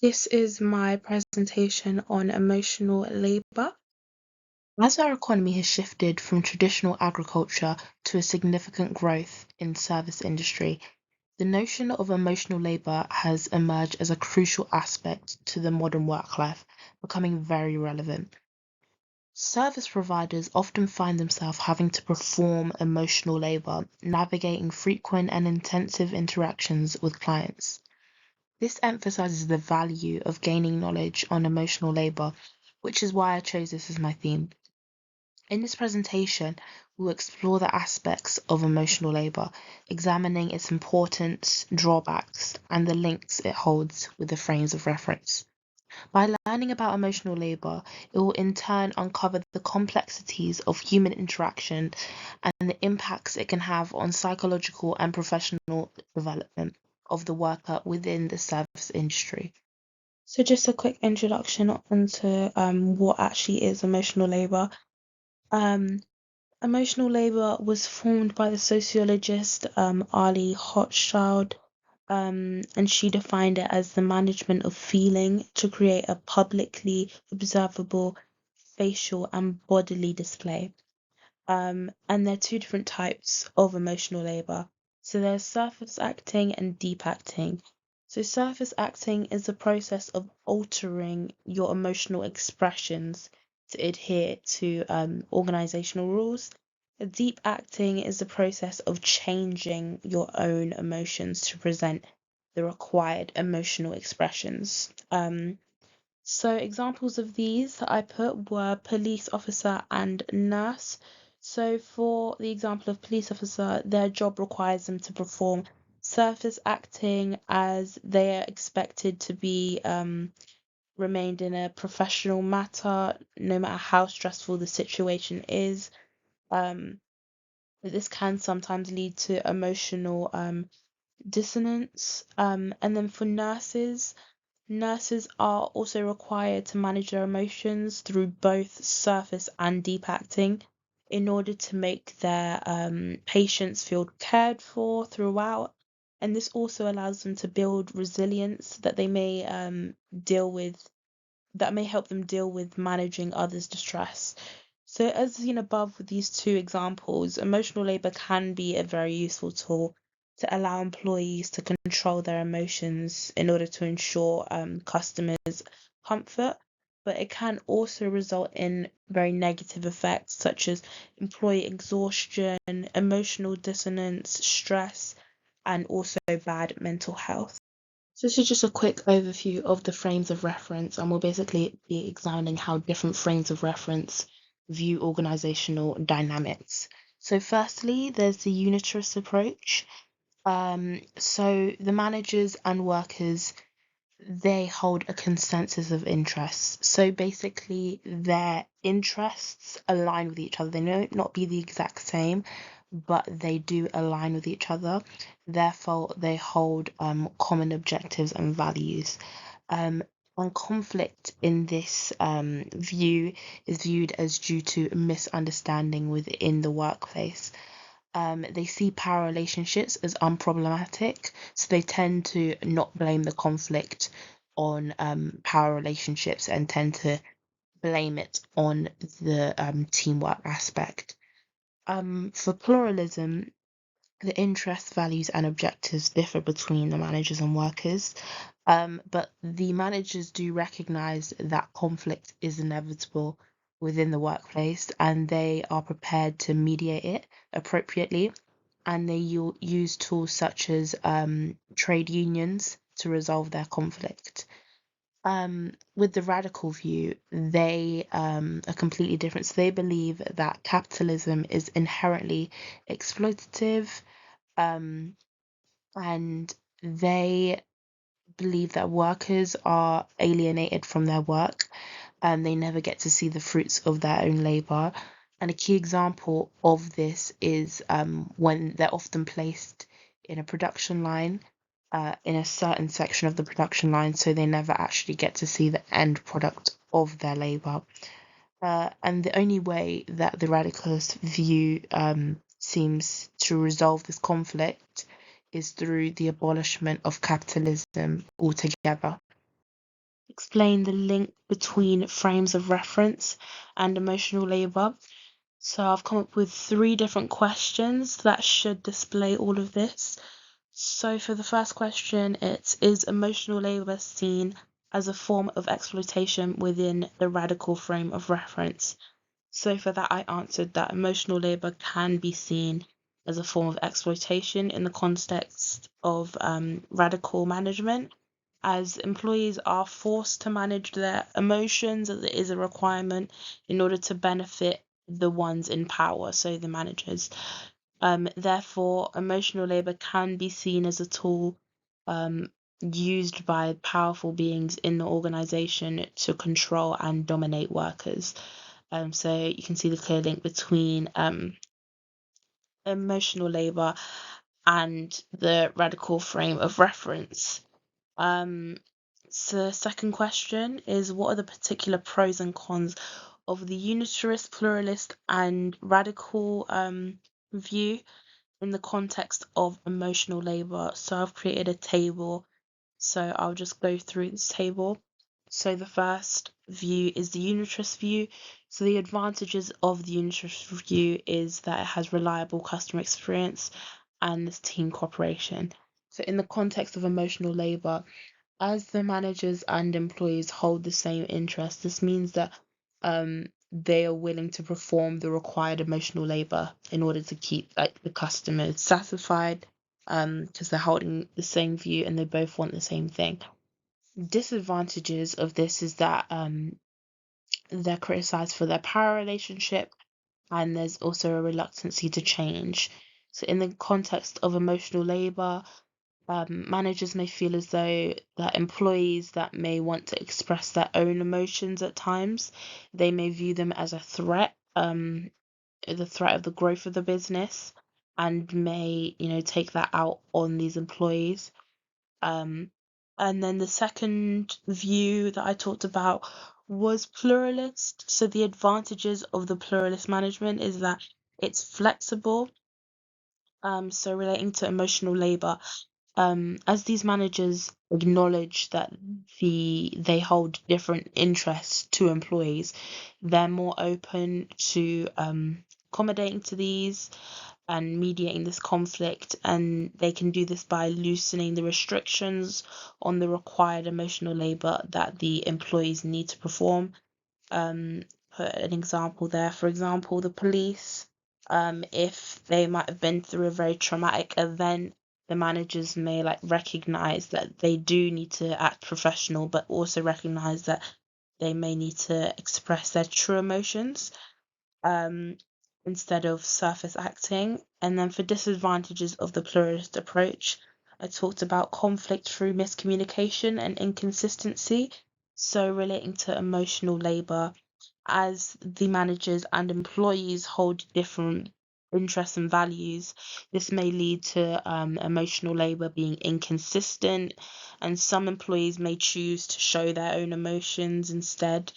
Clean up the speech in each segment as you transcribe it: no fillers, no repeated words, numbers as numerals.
This is my presentation on emotional labor. As our economy has shifted from traditional agriculture to a significant growth in service industry, the notion of emotional labor has emerged as a crucial aspect to the modern work life, becoming very relevant. Service providers often find themselves having to perform emotional labor, navigating frequent and intensive interactions with clients. This emphasizes the value of gaining knowledge on emotional labor, which is why I chose this as my theme. In this presentation, we'll explore the aspects of emotional labor, examining its importance, drawbacks, and the links it holds with the frames of reference. By learning about emotional labor, it will in turn uncover the complexities of human interaction and the impacts it can have on psychological and professional development of the worker within the service industry. So just a quick introduction onto what actually is emotional labor. Um, Emotional labor was formed by the sociologist Ali Hochschild, and she defined it as the management of feeling to create a publicly observable facial and bodily display. And there are two different types of emotional labor. So there's surface acting and deep acting. So surface acting is the process of altering your emotional expressions to adhere to organizational rules. Deep acting is the process of changing your own emotions to present the required emotional expressions. So examples of these that I put were police officer and nurse. So for the example of police officer, their job requires them to perform surface acting as they are expected to be remained in a professional matter, no matter how stressful the situation is. Um, this can sometimes lead to emotional dissonance. And then for nurses, nurses are also required to manage their emotions through both surface and deep acting in order to make their patients feel cared for throughout. And this also allows them to build resilience that they may deal with, that may help them deal with managing others' distress. So, as seen above with these two examples, emotional labor can be a very useful tool to allow employees to control their emotions in order to ensure customers' comfort. But it can also result in very negative effects such as employee exhaustion, emotional dissonance, stress, and also bad mental health. So this is just a quick overview of the frames of reference, and we'll basically be examining how different frames of reference view organizational dynamics. So firstly, there's the unitarist approach. So the managers and workers, they hold a consensus of interests. So basically, their interests align with each other. They may not be the exact same, but they do align with each other. Therefore, they hold common objectives and values. Um, and conflict in this view is viewed as due to misunderstanding within the workplace. They see power relationships as unproblematic, so they tend to not blame the conflict on power relationships and tend to blame it on the teamwork aspect. For pluralism, the interests, values, and objectives differ between the managers and workers, but the managers do recognize that conflict is inevitable within the workplace and they are prepared to mediate it appropriately. And they use tools such as trade unions to resolve their conflict. With the radical view, they are completely different. So they believe that capitalism is inherently exploitative, um, and they believe that workers are alienated from their work and they never get to see the fruits of their own labor. And a key example of this is when they're often placed in a production line, in a certain section of the production line, so they never actually get to see the end product of their labor. And the only way that the radicalist view seems to resolve this conflict is through the abolishment of capitalism altogether. explain the link between frames of reference and emotional labour. So I've come up with 3 different questions that should display all of this. So for the first question, is emotional labour seen as a form of exploitation within the radical frame of reference? So for that, I answered that emotional labour can be seen as a form of exploitation in the context of radical management, as employees are forced to manage their emotions, as it is a requirement in order to benefit the ones in power, so the managers. Therefore, emotional labour can be seen as a tool used by powerful beings in the organization to control and dominate workers. So you can see the clear link between emotional labour and the radical frame of reference. So the second question is, what are the particular pros and cons of the unitarist, pluralist, and radical view in the context of emotional labour? So I've created a table, so I'll just go through this table. So the first view is the unitarist view. So the advantages of the unitarist view is that it has reliable customer experience and this team cooperation. So in the context of emotional labour, as the managers and employees hold the same interests, this means that they are willing to perform the required emotional labor in order to keep the customers satisfied, because they're holding the same view and they both want the same thing. Disadvantages of this is that they're criticized for their power relationship, and there's also a reluctancy to change. So in the context of emotional labor, managers may feel as though that employees that may want to express their own emotions at times, they may view them as a threat, the threat of the growth of the business, and may, take that out on these employees. Um, and then the second view that I talked about was pluralist. So the advantages of the pluralist management is that it's flexible. So relating to emotional labor, as these managers acknowledge that they hold different interests to employees, they're more open to accommodating to these and mediating this conflict, and they can do this by loosening the restrictions on the required emotional labor that the employees need to perform. Put an example there. For example, the police, if they might have been through a very traumatic event, the managers may recognize that they do need to act professional, but also recognize that they may need to express their true emotions, um, instead of surface acting. And then for disadvantages of the pluralist approach, I talked about conflict through miscommunication and inconsistency. So relating to emotional labor, as the managers and employees hold different interests and values, this may lead to emotional labor being inconsistent, and some employees may choose to show their own emotions instead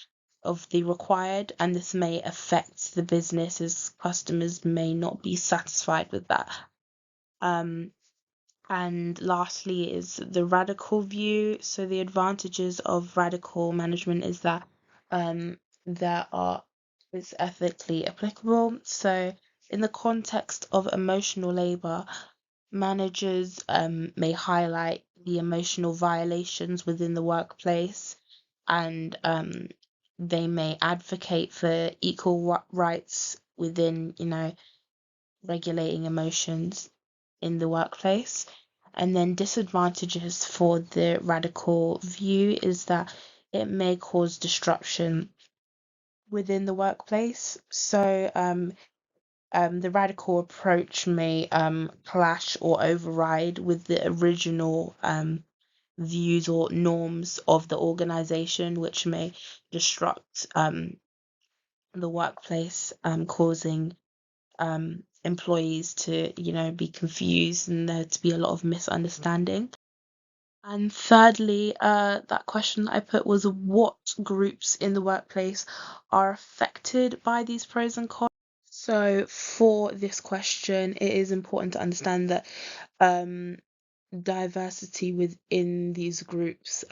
of the required, and this may affect the business as customers may not be satisfied with that. And lastly is the radical view. So the advantages of radical management is that it's ethically applicable. So in the context of emotional labor, managers may highlight the emotional violations within the workplace, and they may advocate for equal rights within, regulating emotions in the workplace. And then disadvantages for the radical view is that it may cause disruption within the workplace. So the radical approach may clash or override with the original views or norms of the organization, which may disrupt the workplace, causing employees to, be confused and there to be a lot of misunderstanding. And thirdly, that question that I put was, what groups in the workplace are affected by these pros and cons? So for this question, it is important to understand that diversity within these groups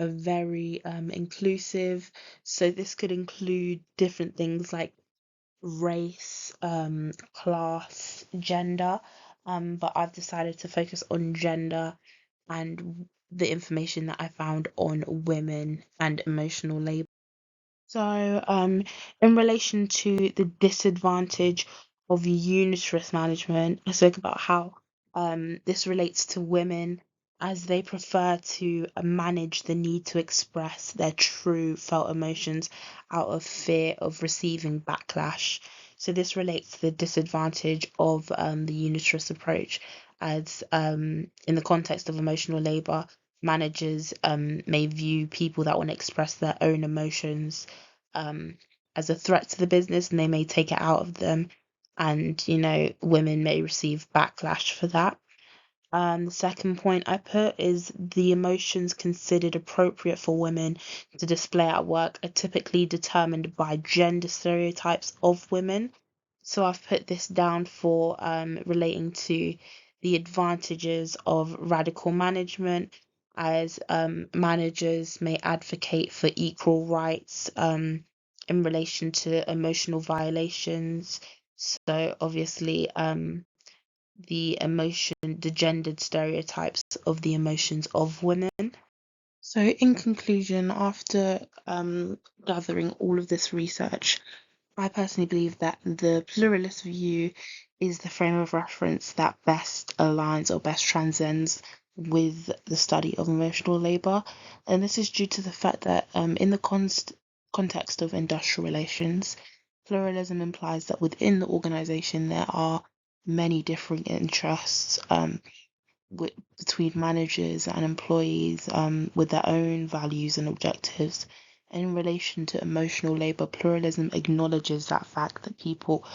are very inclusive. So this could include different things like race, class, gender. But I've decided to focus on gender and the information that I found on women and emotional labor. So, in relation to the disadvantage of unitress management, I spoke about how this relates to women as they prefer to manage the need to express their true felt emotions out of fear of receiving backlash. So this relates to the disadvantage of the unitress approach, as in the context of emotional labor, managers may view people that want to express their own emotions um, as a threat to the business, and they may take it out of them. And, women may receive backlash for that. The second point I put is the emotions considered appropriate for women to display at work are typically determined by gender stereotypes of women. So I've put this down for relating to the advantages of radical management, as managers may advocate for equal rights in relation to emotional violations. So obviously, the gendered stereotypes of the emotions of women. So, in conclusion, after gathering all of this research, I personally believe that the pluralist view is the frame of reference that best aligns or best transcends with the study of emotional labour. And this is due to the fact that, in the context of industrial relations, pluralism implies that within the organisation there are many different interests between managers and employees with their own values and objectives. In relation to emotional labour, pluralism acknowledges that fact that people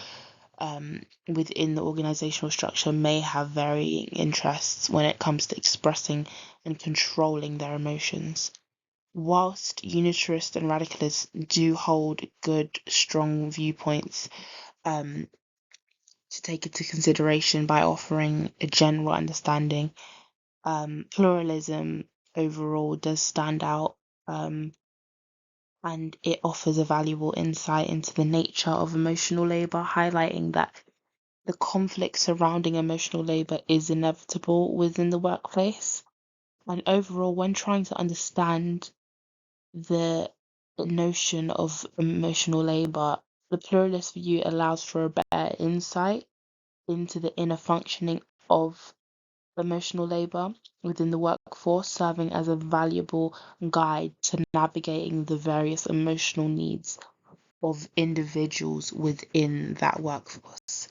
within the organizational structure may have varying interests when it comes to expressing and controlling their emotions. Whilst unitarists and radicalists do hold good, strong viewpoints to take into consideration by offering a general understanding, pluralism overall does stand out, and it offers a valuable insight into the nature of emotional labor, highlighting that the conflict surrounding emotional labor is inevitable within the workplace. And overall, when trying to understand the notion of emotional labor, the pluralist view allows for a better insight into the inner functioning of emotional labor within the workforce, serving as a valuable guide to navigating the various emotional needs of individuals within that workforce.